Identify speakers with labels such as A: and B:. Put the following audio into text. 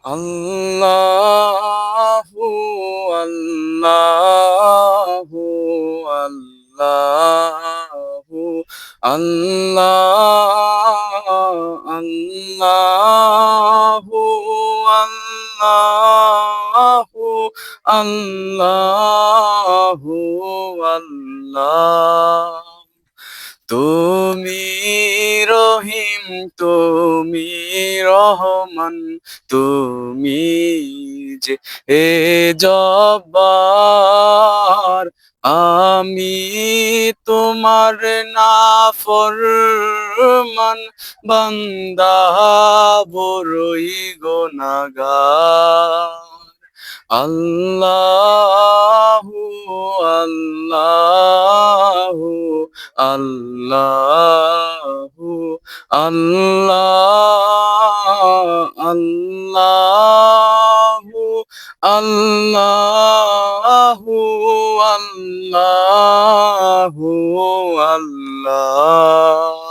A: আল্লাহু আল্লাহু আল্লাহু আল্লাহ আল্লাহু আল্লাহু আল্লাহু আল্লাহ তুমি রহিম তুমি রহমান তুমি যে জব্বার আমি তোমার নাফরমান বান্দা বড়ই গুনাহগার আল্লাহু আল্লাহু আল্লাহু আল্লাহ আল্লাহু আল্লাহু আল্লাহু আল্লাহ